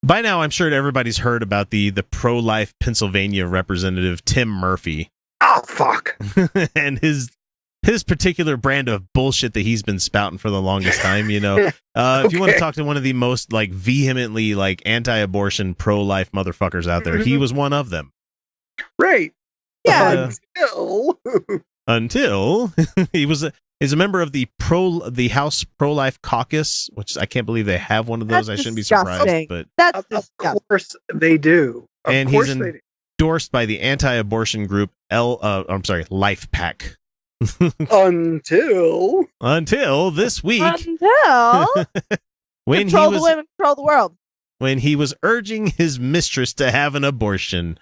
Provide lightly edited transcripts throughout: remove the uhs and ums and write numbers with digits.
By now, I'm sure everybody's heard about the pro-life Pennsylvania representative, Tim Murphy. Oh, fuck. And his particular brand of bullshit that he's been spouting for the longest time, you know. If you want to talk to one of the most, like, vehemently, like, anti-abortion, pro-life motherfuckers out there, he was one of them. Right. Yeah. Until he's a member of the House Pro-Life Caucus, which I can't believe they have one of those. That's I shouldn't disgusting. be surprised, but That's Of course they do. And he's endorsed by the anti-abortion group Life Pack. Until this week, when control the women, control the world. When he was urging his mistress to have an abortion.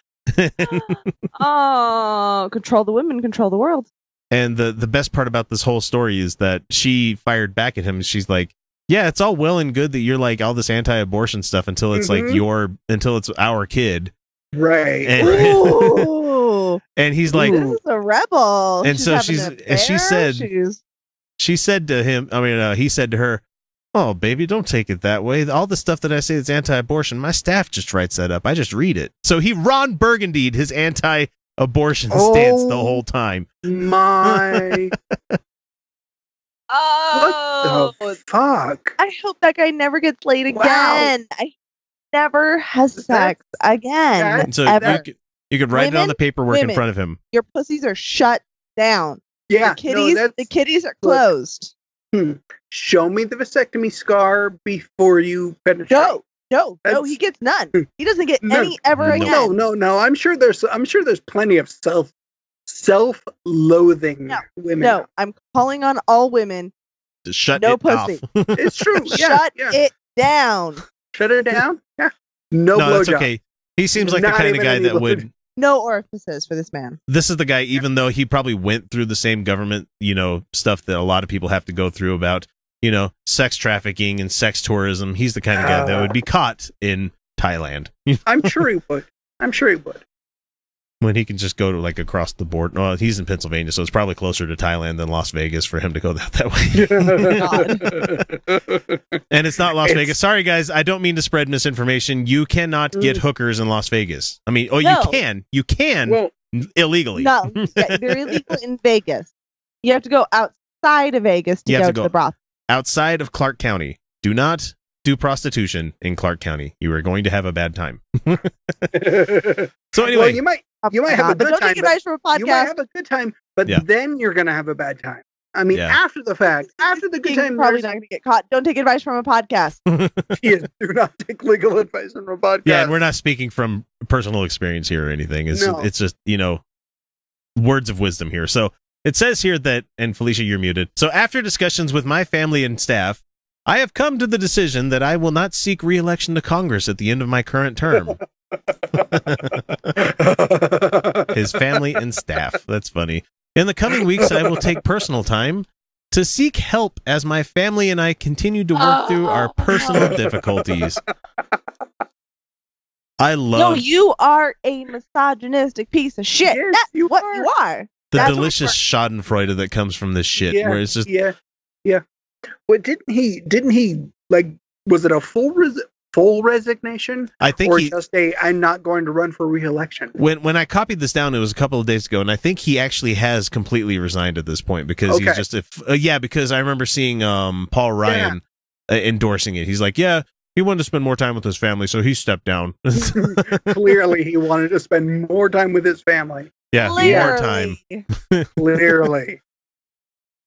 Oh, control the women, control the world. And the best part about this whole story is that she fired back at him. She's like, yeah, it's all well and good that you're like all this anti-abortion stuff until it's like until it's our kid. Right. And he's like, this is a rebel. And so she said to him, he said to her, oh, baby, don't take it that way. All the stuff that I say that's anti-abortion, my staff just writes that up. I just read it. So he Ron Burgundied his anti-abortion stance the whole time. My... Oh, what the fuck? I hope that guy never gets laid again. I never has sex again. So ever. You could write it on the paperwork in front of him. Your pussies are shut down. Yeah, the kitties are closed. Show me the vasectomy scar before you penetrate. No, he gets none. He doesn't get any ever again. No. I'm sure there's plenty of self-loathing women. No, I'm calling on all women. To shut no it pussy. off. It's true. Shut it down. Shut it down? Yeah. No, that's okay. He seems like the kind of guy that would... No orifices for this man. This is the guy, even though he probably went through the same government, stuff that a lot of people have to go through about, sex trafficking and sex tourism. He's the kind of guy that would be caught in Thailand. I'm sure he would. When he can just go to across the board. Well, he's in Pennsylvania, so it's probably closer to Thailand than Las Vegas for him to go that way. And it's not Las Vegas. Sorry, guys. I don't mean to spread misinformation. You cannot get hookers in Las Vegas. I mean, you can. You can illegally. No, they're illegal in Vegas. You have to go outside of Vegas to go to the brothel. Outside of Clark County. Do not do prostitution in Clark County. You are going to have a bad time. So anyway, you might have a good time. Don't take advice from a podcast. You might have a good time, but then you're going to have a bad time. I mean, after the fact, after the good time, probably not going to get caught. Don't take advice from a podcast. Yes, do not take legal advice from a podcast. Yeah, and we're not speaking from personal experience here or anything. It's just words of wisdom here. So it says here that, and Felicia, you're muted. So after discussions with my family and staff, I have come to the decision that I will not seek re-election to Congress at the end of my current term. His family and staff. That's funny. In the coming weeks, I will take personal time to seek help as my family and I continue to work through our personal difficulties. No, you are a misogynistic piece of shit. Yes, That's you what you are. The delicious schadenfreude that comes from this shit, where it's just Well, didn't he was it a full resignation? I think just I'm not going to run for re-election. When I copied this down, it was a couple of days ago, and I think he actually has completely resigned at this point because he's just because I remember seeing Paul Ryan endorsing it. He's like, he wanted to spend more time with his family, so he stepped down. Clearly, he wanted to spend more time with his family. Yeah, more time. Clearly.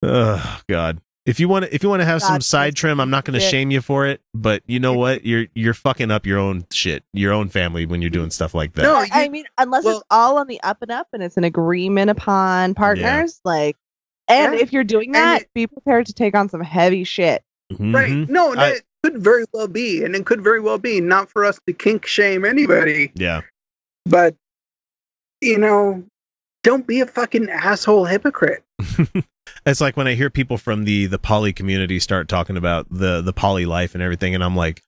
Oh God. If you want to have some side trim, I'm not going to shame you for it. But you know what? You're fucking up your own shit, your own family when you're doing stuff like that. No, I mean, unless it's all on the up and up and it's an agreement upon partners, if you're doing that, be prepared to take on some heavy shit. Mm-hmm. Right? No, it could very well be, and it could very well be not for us to kink shame anybody. Yeah, but don't be a fucking asshole hypocrite. It's like when I hear people from the poly community start talking about the poly life and everything, and I'm like,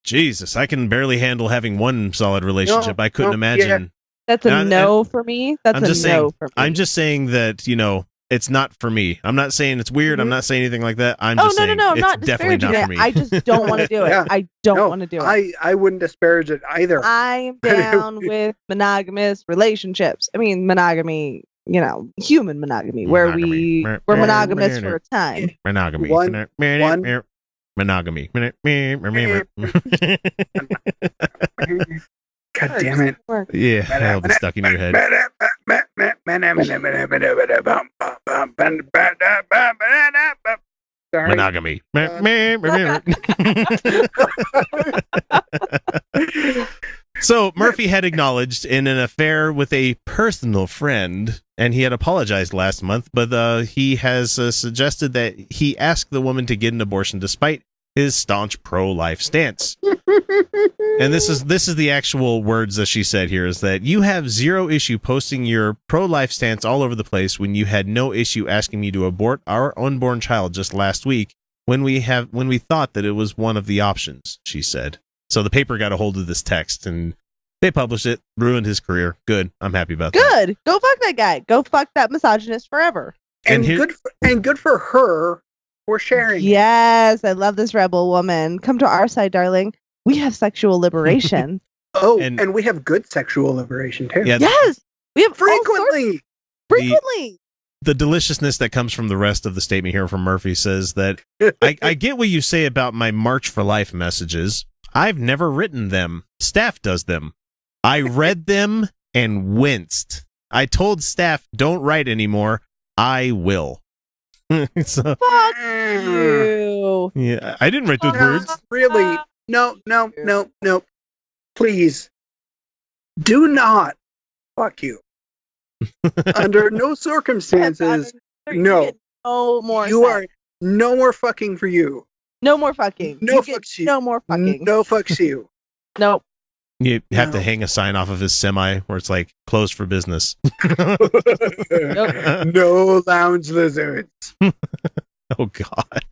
Jesus, I can barely handle having one solid relationship. I couldn't imagine. That's a no for me. That's no for me. I'm just saying that, it's not for me. I'm not saying it's weird. I'm not saying anything like that. I'm just saying I'm it's not definitely not for me. I just don't want to do it. Yeah. I don't want to do it. I wouldn't disparage it either. I'm down with monogamous relationships. I mean, monogamy, human monogamy, where we're monogamous for a time. Monogamy. Monogamy. God damn it. Yeah, that'll be stuck in your head. Monogamy. So Murphy had acknowledged in an affair with a personal friend, and he had apologized last month, but he has suggested that he asked the woman to get an abortion despite his staunch pro-life stance. And this is the actual words that she said here, is that you have zero issue posting your pro-life stance all over the place when you had no issue asking me to abort our unborn child just last week when we thought that it was one of the options, she said. So the paper got a hold of this text and they published it, ruined his career. Good. I'm happy about that. Good. Go fuck that guy. Go fuck that misogynist forever. And good for her for sharing. Yes, I love this rebel woman. Come to our side, darling. We have sexual liberation. And we have good sexual liberation too. Yeah, yes, we have frequently. The deliciousness that comes from the rest of the statement here from Murphy says that I get what you say about my March for Life messages. I've never written them. Staff does them. I read them and winced. I told staff, don't write anymore. I will. So, fuck you. Yeah, I didn't write those words. Really? No. Please. Do not. Fuck you. Under no circumstances. No. No more. You are no more fucking for you. No more fucking. No fucks you. No more fucking. No fucks you. Nope. You have to hang a sign off of his semi where it's like closed for business. No lounge lizards. Oh God.